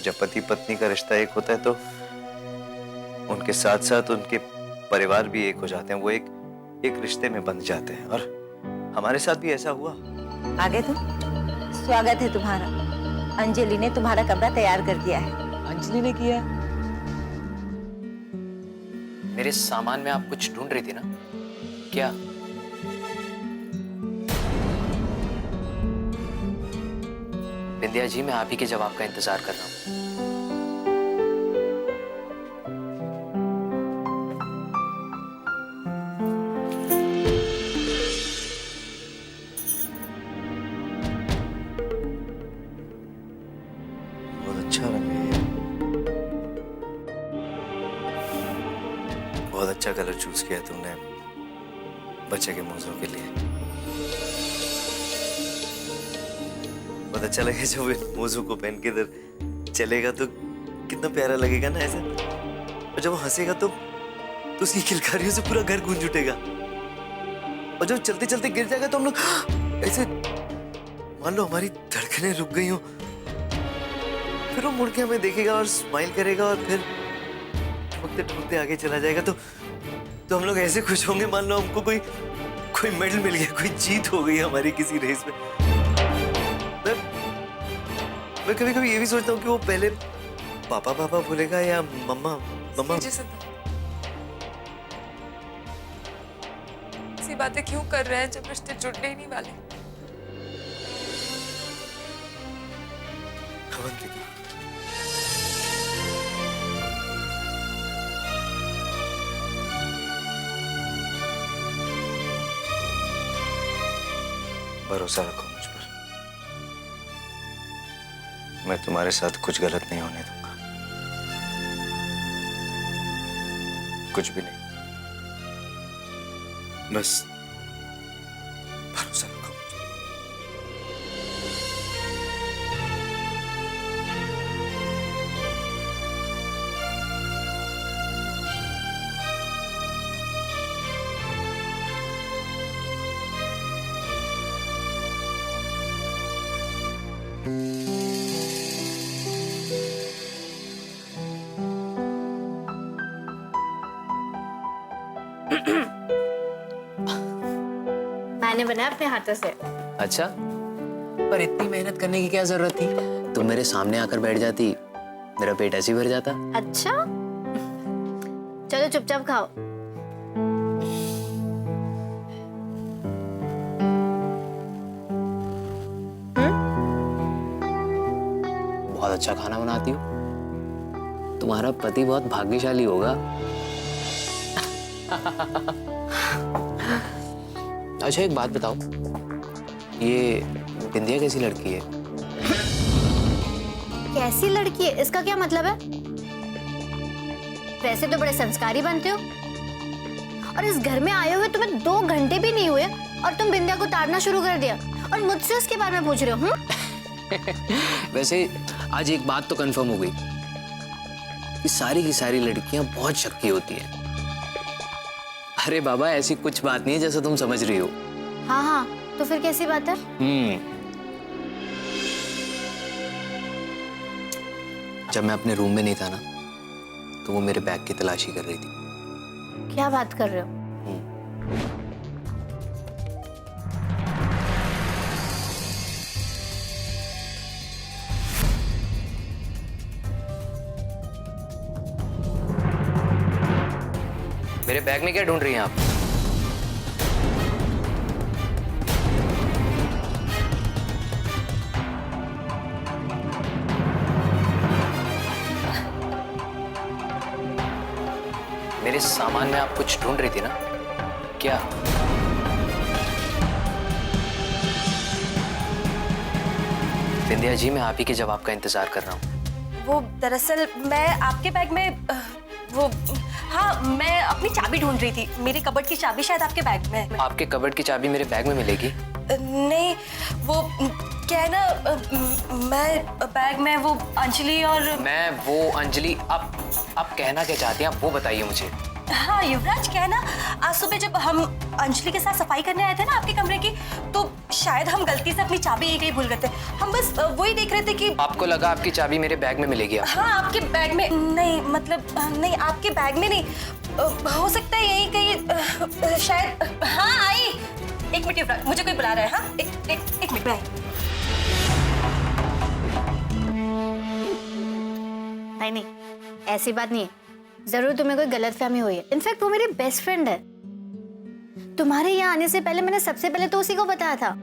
जब पति पत्नी का रिश्ता एक होता है तो उनके साथ साथ उनके परिवार भी एक हो जाते हैं, वो एक रिश्ते में बंध जाते हैं। और हमारे साथ भी ऐसा हुआ। आगे तुम। स्वागत है तुम्हारा। अंजलि ने तुम्हारा कमरा तैयार कर दिया है। अंजलि ने किया है? मेरे सामान में आप कुछ ढूंढ रही थी ना? क्या? विंध्या जी, मैं आप ही के जवाब का इंतजार कर रहा हूं। बहुत अच्छा रंग है ये। बहुत अच्छा कलर चूज किया तुमने बच्चे के मोज़ों के लिए। बहुत अच्छा लगेगा जब वो मोज़ों को पहन के इधर चलेगा तो कितना प्यारा लगेगा ना ऐसे। और जब वो हंसेगा तो उसकी किलकारियों से पूरा घर गूंज उठेगा। और जब चलते चलते गिर जाएगा तो हम लोग ऐसे मान लो हमारी धड़कनें रुक गई हो, फिर वो मुड़ के हमें देखेगा और स्माइल करेगा और फिर ठुकते ठुकते आगे चला जाएगा तो हम लोग ऐसे खुश होंगे मान लो हमको कोई मेडल मिल गया, कोई जीत हो गई हमारी किसी रेस में। मैं कभी कभी ये भी सोचता हूँ कि वो पहले पापा पापा बोलेगा या मम्मा मम्मा। ऐसी बातें क्यों कर रहे हैं जब रिश्ते जुड़ने ही नहीं वाले? अवंतिका, भरोसा रखो मुझ पर। मैं तुम्हारे साथ कुछ गलत नहीं होने दूंगा, कुछ भी नहीं। बस भरोसा रखो मुझ पर। मैंने बनाया अपने हाथों से। अच्छा, पर इतनी मेहनत करने की क्या जरूरत थी? तुम मेरे सामने आकर बैठ जाती, मेरा पेट ऐसे ही भर जाता। अच्छा, चलो चुपचाप खाओ। बहुत अच्छा खाना बनाती हो। तुम्हारा पति बहुत भाग्यशाली होगा। अच्छा, एक बात बताओ, ये विंध्या कैसी लड़की है? कैसी लड़की है इसका क्या मतलब है? वैसे तो बड़े संस्कारी बनते हो, और इस घर में आए हुए तुम्हें 2 घंटे भी नहीं हुए और तुम विंध्या को ताड़ना शुरू कर दिया और मुझसे उसके बारे में पूछ रहे हो। वैसे आज एक बात तो कंफर्म हो गई कि सारी की सारी लड़कियां बहुत शक्की होती हैं। अरे बाबा, ऐसी कुछ बात नहीं है जैसा तुम समझ रही हो। हाँ हाँ, तो फिर कैसी बात है? जब मैं अपने रूम में नहीं था ना, तो वो मेरे बैग की तलाशी कर रही थी। क्या बात कर रहे हो? मेरे बैग में क्या ढूंढ रही हैं आप? मेरे सामान में आप कुछ ढूंढ रही थी ना? क्या? विंध्या जी, मैं आप ही के जवाब का इंतजार कर रहा हूँ। वो दरअसल मैं आपके बैग में हाँ, मैं अपनी चाबी ढूंढ रही थी। मेरी कबर्ड की चाबी शायद आपके बैग में है। आपके कबर्ड की चाबी मेरे बैग में मिलेगी? नहीं, वो क्या है ना, मैं बैग में वो अंजलि और मैं वो अंजलि, आप कहना क्या चाहती हैं, आप वो बताइए मुझे। हाँ युवराज, क्या है ना, आज सुबह जब हम अंजलि के साथ सफाई करने आए थे ना आपके कमरे की, तो शायद हम गलती से अपनी चाबी एक ही भूल गए थे। हम बस वही देख रहे थे कि आपको लगा आपकी चाबी मेरे बैग में मिलेगी आपको? हाँ आपके बैग में नहीं, मतलब नहीं आपके बैग में नहीं, हो सकता है यही कहीं शायद। हाँ आई, एक मिनट युवराज, मुझे कोई बुला रहा है। हाँ एक मिनट में आई। नहीं, ऐसी बात नहीं है। जरूर तुम्हें कोई गलतफहमी हुई है। इनफैक्ट वो मेरी बेस्ट फ्रेंड है। तुम्हारे यहाँ आने से पहले मैंने सबसे पहले तो उसी को बताया था।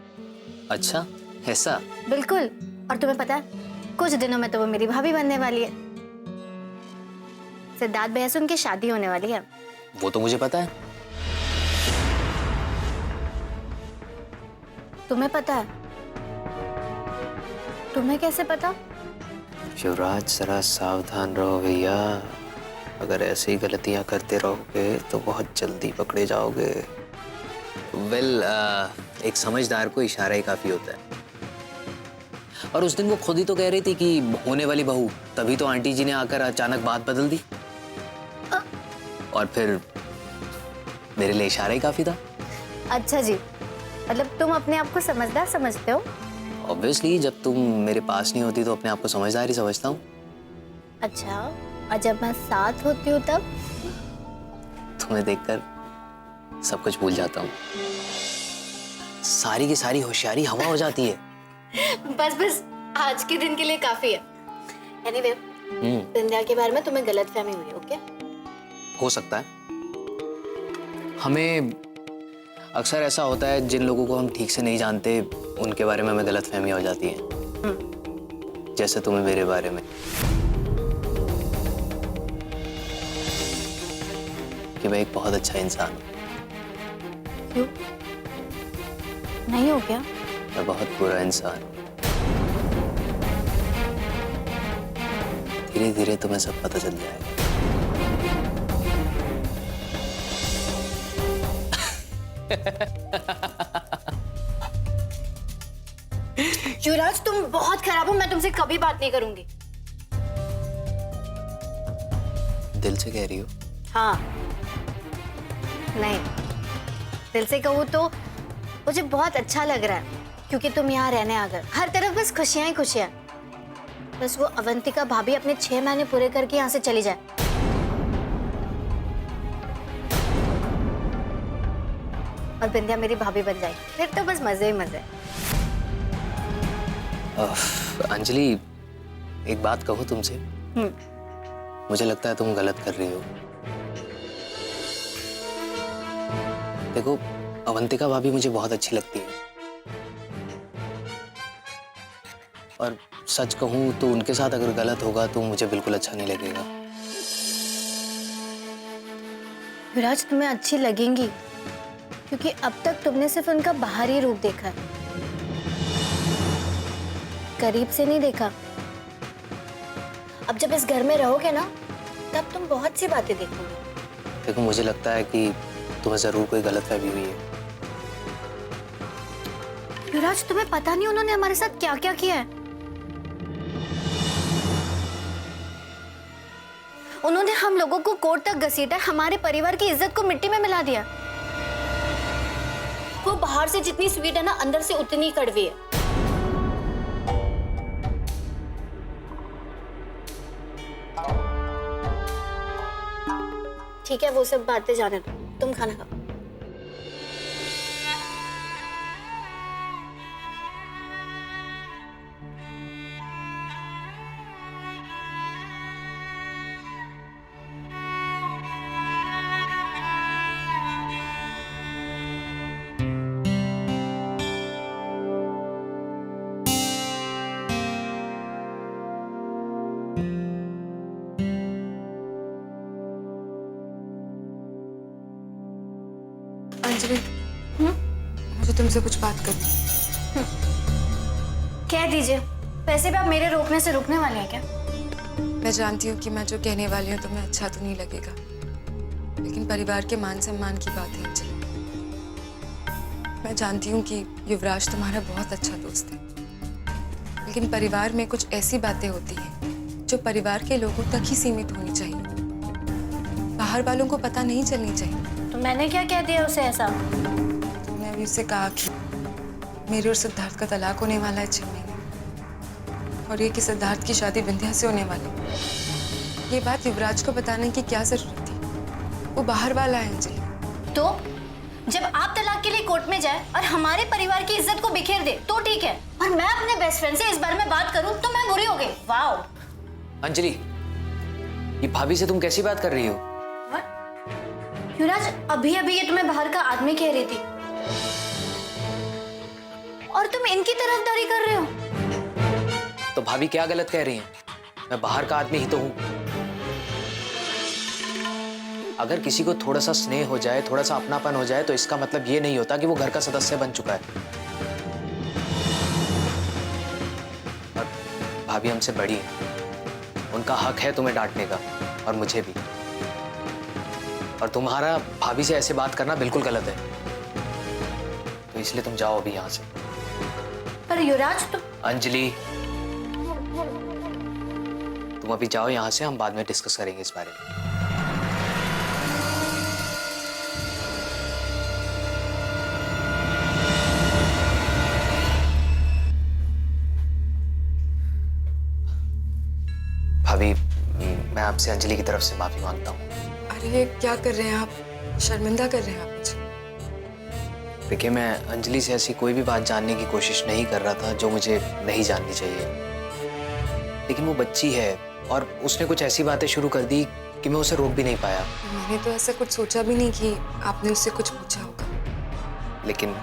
अच्छा, ऐसा? बिल्कुल। और तुम्हें पता है, कुछ दिनों में तो वो मेरी भाभी बनने वाली है। सिद्धार्थ भैया से उनकी शादी होने वाली है। वो तो मुझे पता है। तुम्हें पता है? तुम्हें कैसे पता? युवराज जरा सावधान रहो भैया, अगर ऐसे ही गलतियां करते रहोगे तो बहुत जल्दी पकड़े जाओगे। वेल, एक समझदार को इशारा ही काफी होता है। और उस दिन वो खुद ही तो कह रही थी कि होने वाली बहू, तभी तो आंटी जी ने आकर अचानक बात बदल दी। और फिर मेरे लिए इशारा ही काफी था। अच्छा जी, मतलब तुम अपने आप को समझदार समझते हो? ऑब्वियसली, जब तुम मेरे पास नहीं होती तो अपने आप को समझदार ही समझता हूँ। अच्छा, और जब मैं साथ होती हूँ तब? तुम्हें देखकर सब कुछ भूल जाता हूँ। सारी की सारी होशियारी हवा हो जाती है। बस आज के दिन के लिए काफी है। एनीवे, विंध्या के बारे में तुम्हें गलतफहमी हुई, ओके? हो सकता है। हमें अक्सर ऐसा होता है, जिन लोगों को हम ठीक से नहीं जानते उनके बारे में हमें गलतफहमी हो जाती है। जैसे तुम्हें मेरे बारे में, कि मैं एक बहुत अच्छा इंसान हूँ। क्यों? नहीं हो क्या? मैं बहुत बुरा इंसान हूँ। धीरे धीरे तुम्हें सब पता चल जाएगा। युवराज, तुम बहुत खराब हो। मैं तुमसे कभी बात नहीं करूंगी। दिल से कह रही हो? हाँ, नहीं, दिल से कहूँ तो मुझे बहुत अच्छा लग रहा है, क्योंकि तुम यहाँ रहने आ गए। हर तरफ बस खुशियां ही खुशियां। बस वो अवंतिका भाभी अपने 6 महीने पूरे करके यहाँ से चली जाए। और बिंदिया मेरी भाभी बन जाए, फिर तो बस मजे ही मजे। अंजलि, एक बात कहूँ तुमसे? मुझे लगता है तुम गलत कर रही हो। देखो, अवंतिका भाभी मुझे बहुत अच्छी लगती है, और सच कहूँ तो उनके साथ अगर गलत होगा तो मुझे बिल्कुल अच्छा नहीं लगेगा। विराज, तुम्हें अच्छी लगेंगी, क्योंकि अब तक तुमने सिर्फ उनका बाहरी रूप देखा है, करीब से नहीं देखा। अब जब इस घर में रहोगे ना, तब तुम बहुत सी बातें देखोगे। देखो, मुझे लगता है कि तुम्हें जरूर कोई गलतफहमी हुई है। युवराज, तुम्हें पता नहीं उन्होंने हमारे साथ क्या क्या किया है। उन्होंने हम लोगों को कोर्ट तक घसीटा, हमारे परिवार की इज्जत को मिट्टी में मिला दिया। वो बाहर से जितनी स्वीट है ना, अंदर से उतनी कड़वी है। ठीक है, वो सब बातें जाने दो, तुम खाना खाओ। अंजलि, मुझे तुमसे कुछ बात करनी। कह दीजिए। वैसे भी आप मेरे रोकने से रुकने वाले हैं क्या? मैं जानती हूँ कि मैं जो कहने वाली हूँ तुम्हें अच्छा तो नहीं लगेगा, लेकिन परिवार के मान सम्मान की बात है अंजलि। मैं जानती हूँ कि युवराज तुम्हारा बहुत अच्छा दोस्त है, लेकिन परिवार में कुछ ऐसी बातें होती हैं जो परिवार के लोगों तक ही सीमित होनी चाहिए। बाहर वालों को पता नहीं चलनी चाहिए। तो मैंने क्या कह दिया उसे ऐसा? मैंने अभी उससे कहा कि मेरे और सिद्धार्थ का तलाक होने वाला है 6 महीने, और ये कि सिद्धार्थ की शादी विंध्या से होने वाली है। ये बात युवराज को बताने की क्या जरूरत थी? वो बाहर वाला है अंजलि। तो जब आप तलाक के लिए कोर्ट में जाए और हमारे परिवार की इज्जत को बिखेर दे तो ठीक है, और मैं अपने बेस्ट फ्रेंड से इस बारे में बात करूं तो मैं बुरी हो गई। वाओ अंजलि, ये भाभी से तुम कैसी बात कर रही हो? युवराज, अभी अभी ये तुम्हें बाहर का आदमी कह रही थी और तुम इनकी तरफदारी कर रहे हो। तो भाभी क्या गलत कह रही हैं? मैं बाहर का आदमी ही तो हूं। अगर किसी को थोड़ा सा स्नेह हो जाए, थोड़ा सा अपनापन हो जाए, तो इसका मतलब ये नहीं होता कि वो घर का सदस्य बन चुका है। और भाभी हमसे बड़ी है, उनका हक है तुम्हें डांटने का, और मुझे भी। और तुम्हारा भाभी से ऐसे बात करना बिल्कुल गलत है, तो इसलिए तुम जाओ अभी यहाँ से। पर युवराज तुम... अंजलि, तुम अभी जाओ यहाँ से, हम बाद में डिस्कस करेंगे इस बारे में। भाभी, मैं आपसे अंजलि की तरफ से माफी मांगता हूँ। अरे ये क्या कर रहे हैं आप? शर्मिंदा कर रहे हैं आप मुझे। देखिए, मैं अंजलि से ऐसी कोई भी बात जानने की कोशिश नहीं कर रहा था जो मुझे नहीं जाननी चाहिए, लेकिन वो बच्ची है और उसने कुछ ऐसी बातें शुरू कर दी कि मैं उसे रोक भी नहीं पाया। मैंने तो ऐसा कुछ सोचा भी नहीं कि आपने उससे कुछ पूछा होगा। लेकिन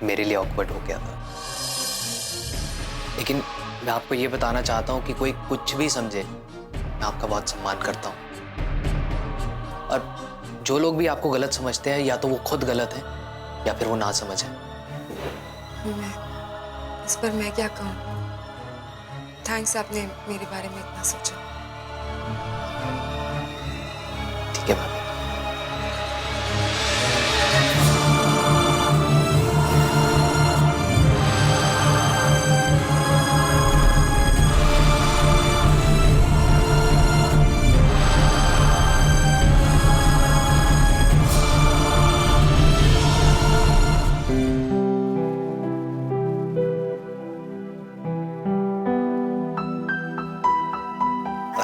मेरे लिए ऑकवर्ड हो गया था। लेकिन मैं आपको ये बताना चाहता हूँ कि कोई कुछ भी समझे, मैं आपका बहुत सम्मान करता हूँ। और जो लोग भी आपको गलत समझते हैं, या तो वो खुद गलत हैं या फिर वो ना समझ है। इस पर मैं क्या कहूँ? थैंक्स, आपने मेरे बारे में इतना सोचा। ठीक है भाभी।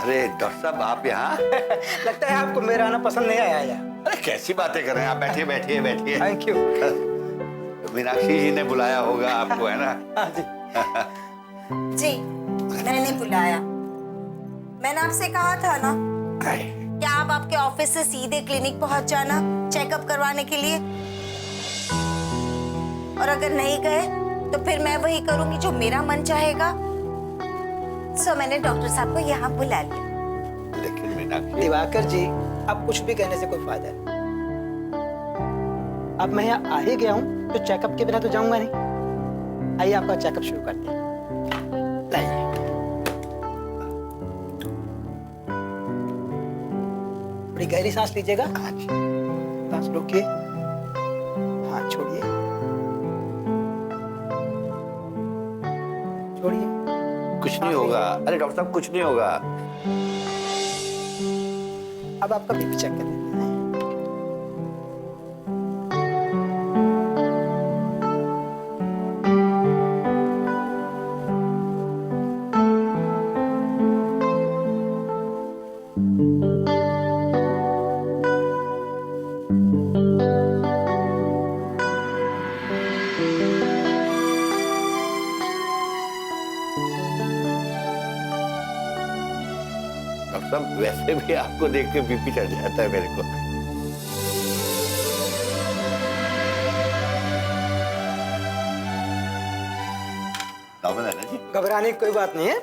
अरे डॉक्टर साहब, आप यहाँ? लगता है आपको मेरा आना पसंद नहीं आया या? अरे कैसी बातें कर रहे हैं आप? बैठिए बैठिए बैठिए। Thank you. मीनाक्षी जी ने बुलाया होगा आपको, है ना? हाँ जी। जी, मैंने बुलाया। मैंने आपसे कहा था ना कि आप आपके ऑफिस से सीधे क्लिनिक पहुंच जाना चेकअप करवाने के लिए, और अगर नहीं गए तो फिर मैं वही करूंगी जो मेरा मन चाहेगा। सो मैंने डॉक्टर साहब को यहाँ बुला लिया। लेकिन मीनाक्षी, दिवाकर जी, अब कुछ भी कहने से कोई फायदा नहीं। अब मैं यहाँ आ ही गया हूँ तो चेकअप के बिना तो जाऊंगा नहीं। आइए आपका चेकअप शुरू करते हैं। लाइए। बड़ी गहरी सांस लीजिएगा। हाँ जी। सांस रोकिए, हाथ छोड़िए, छोड़िए। कुछ नहीं होगा। अरे डॉक्टर साहब, कुछ नहीं होगा। अब आपका बीपी चेक कर लेते हैं। डॉक्टर साहब, वैसे भी आपको देख के बीपी चढ़ जाता है मेरे को। नॉर्मल है ना जी? घबराने की कोई बात नहीं है,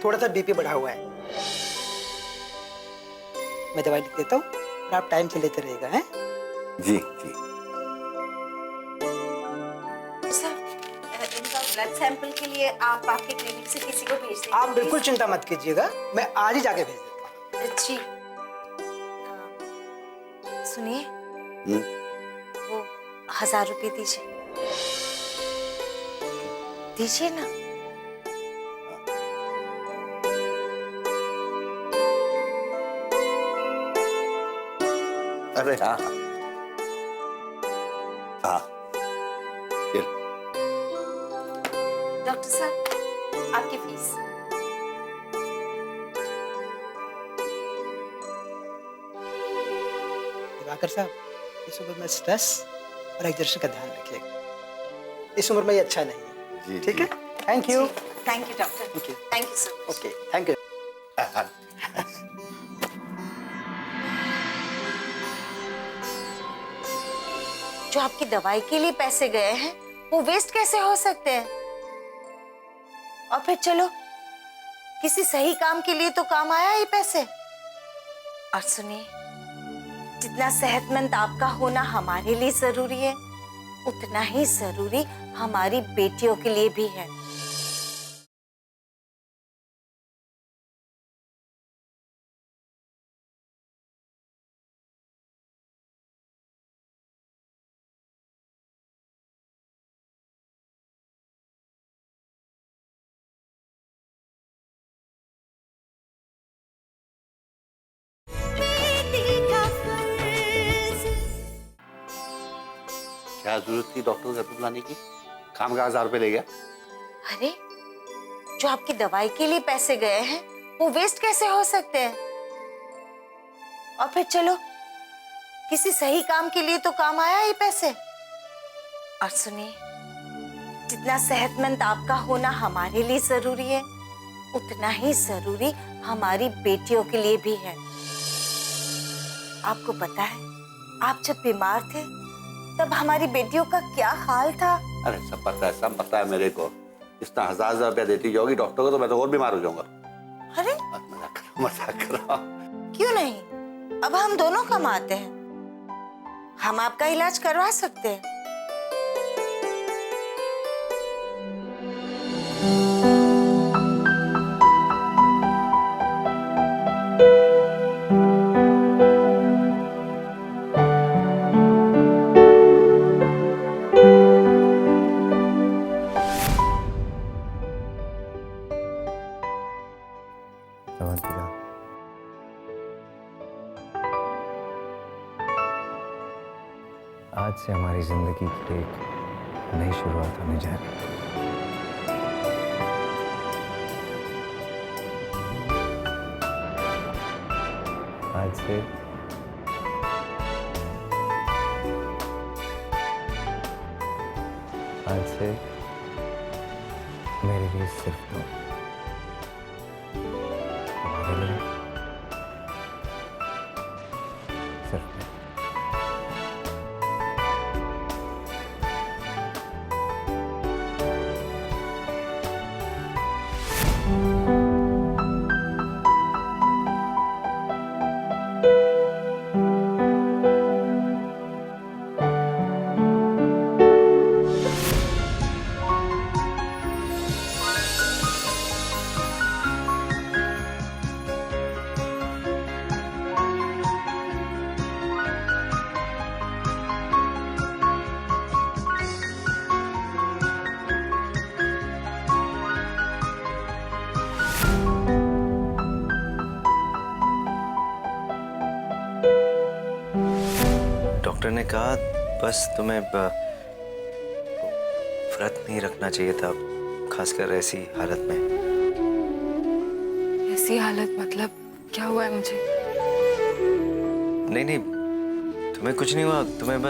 थोड़ा सा बीपी बढ़ा हुआ है। मैं दवाई लिख देता हूँ और आप टाइम से लेते रहिएगा, हैं? जी जी। इनका ब्लड सैंपल के लिए आप आपके क्लिनिक से किसी को भेज दीजिए। आप बिल्कुल चिंता मत कीजिएगा, मैं आज ही जाके भेज देता हूँ। जी। सुनिए, वो 1000 रुपए दीजिए। दीजिए ना। अरे हाँ हाँ, ये लो। डॉक्टर साहब आपकी फीस। दिवाकर साहब, इस उम्र में स्ट्रेस और एग्जर्शन का ध्यान रखिएगा। इस उम्र में ये अच्छा नहीं है। जी, ठीक जी। है, thank you. Thank you doctor, Thank you. Thank you so much. Okay, thank you. जो आपकी दवाई के लिए पैसे गए हैं वो वेस्ट कैसे हो सकते हैं? और फिर चलो किसी सही काम के लिए तो काम आया ये पैसे। और सुनिए, जितना सेहतमंद आपका होना हमारे लिए जरूरी है, उतना ही जरूरी हमारी बेटियों के लिए भी है। क्या जरूरत थी डॉक्टर को घर पे बुलाने की? काम का 1000 रुपए ले गया। अरे, जो आपकी दवाई के लिए पैसे गए हैं वो वेस्ट कैसे हो सकते हैं? और फिर चलो किसी सही काम के लिए तो काम आया ये पैसे। और सुनिए, जितना सेहतमंद आपका होना हमारे लिए जरूरी है, उतना ही जरूरी हमारी बेटियों के लिए भी है। आपको पता है, आप जब बीमार थे तब हमारी बेटियों का क्या हाल था? अरे सब पता है मेरे को। इतना 1000 रुपया देती जाओगी डॉक्टर को तो मैं तो और बीमार हो जाऊंगा। अरे मजाक कर रहा। क्यों नहीं, अब हम दोनों कमाते हैं, हम आपका इलाज करवा सकते हैं। अवंतिका, आज से हमारी जिंदगी की एक नई शुरुआत होने जा रही है। आज से मेरे लिए सिर्फ तुम, तुम्हारे लिए सिर्फ मैं। डॉक्टर ने कहा बस तुम्हें व्रत नहीं रखना चाहिए था, खासकर ऐसी हालत में। ऐसी हालत मतलब क्या हुआ है मुझे? नहीं, तुम्हें कुछ नहीं हुआ, तुम्हें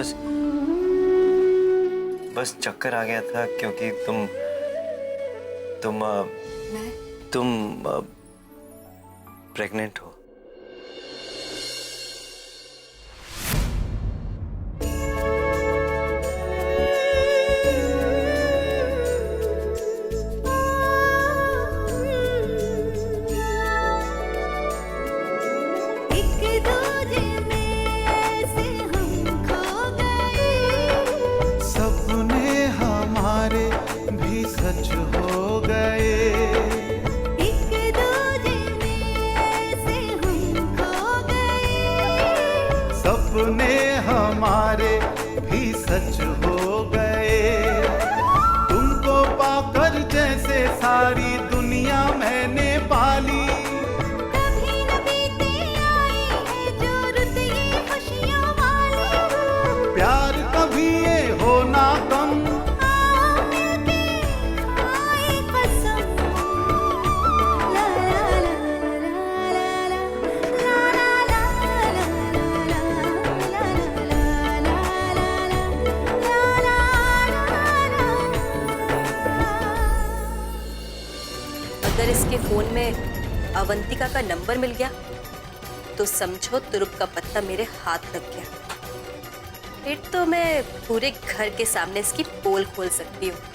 बस चक्कर आ गया था क्योंकि तुम प्रेग्नेंट हो। सपने हमारे भी सच हो गए। तुमको पाकर जैसे सारी दुनिया मैंने पाली। कभी न बीते आई है जो रुत ये खुशियां अगर इसके फोन में अवंतिका का नंबर मिल गया तो समझो तुरुप का पत्ता मेरे हाथ लग गया। फिर तो मैं पूरे घर के सामने इसकी पोल खोल सकती हूँ।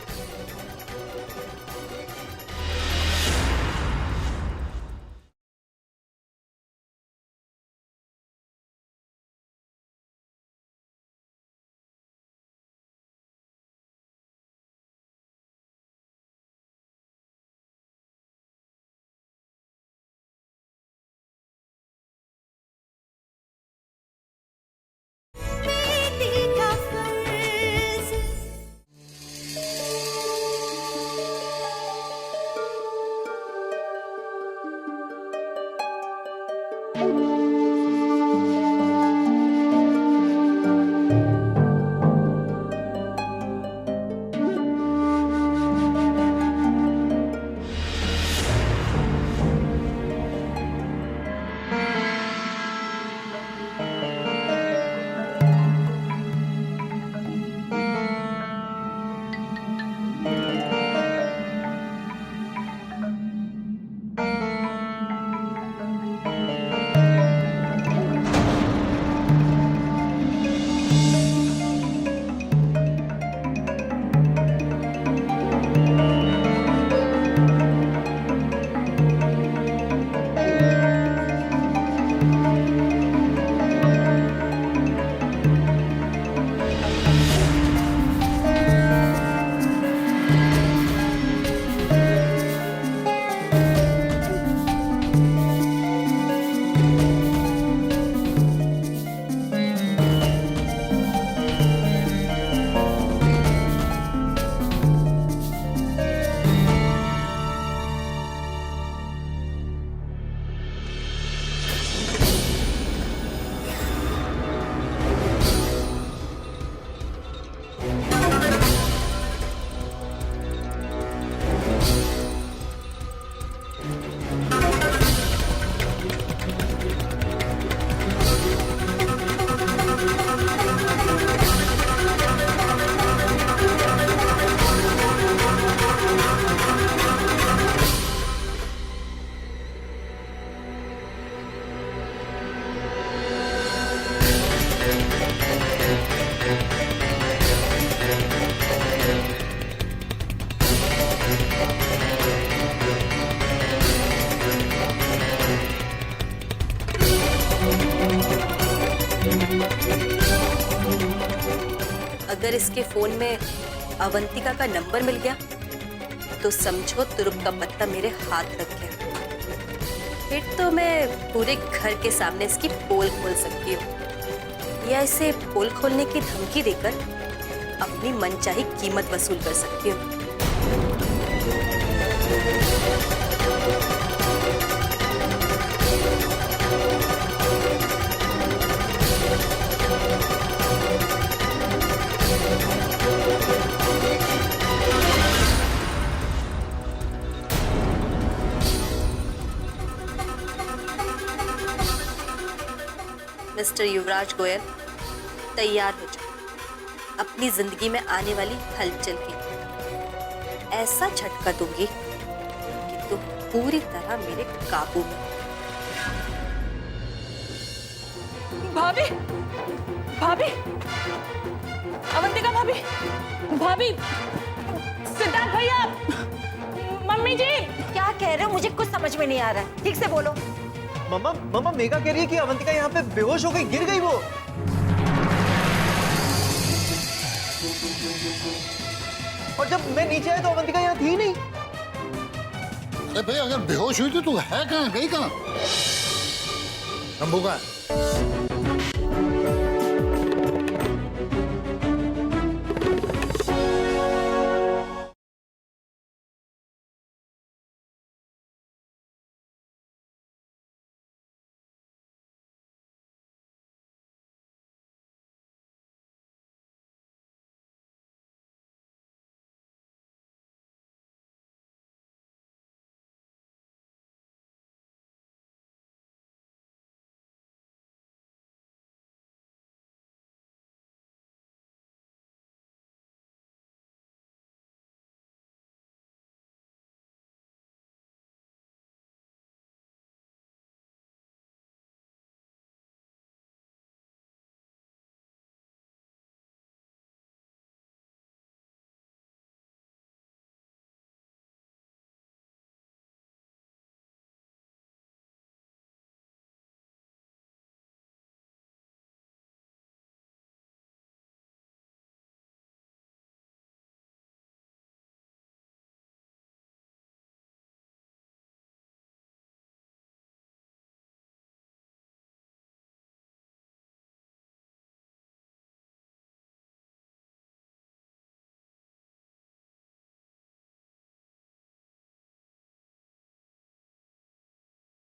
अगर इसके फोन में अवंतिका का नंबर मिल गया तो समझो तुरुप का पत्ता मेरे हाथ लग गया। फिर तो मैं पूरे घर के सामने इसकी पोल खोल सकती हूँ या इसे पोल खोलने की धमकी देकर अपनी मनचाही कीमत वसूल कर सकती हूँ। मिस्टर युवराज गोयल, तैयार हो जाओ अपनी जिंदगी में आने वाली हलचल की। ऐसा झटका दूंगी कि तुम पूरी तरह मेरे काबू में। भाभी, भाभी, अवंतिका भाभी, भाभी, सिद्धार्थ भैया, मम्मी जी। क्या कह रहे हो? मुझे कुछ समझ में नहीं आ रहा है, ठीक से बोलो। मम्मा, मम्मा मेघा कह रही है कि अवंतिका यहाँ पे बेहोश हो गई, गिर गई वो। और जब मैं नीचे आया तो अवंतिका यहाँ थी नहीं। अरे भाई अगर बेहोश हुई तो तू है कहाँ, गई कहाँ? शंभू का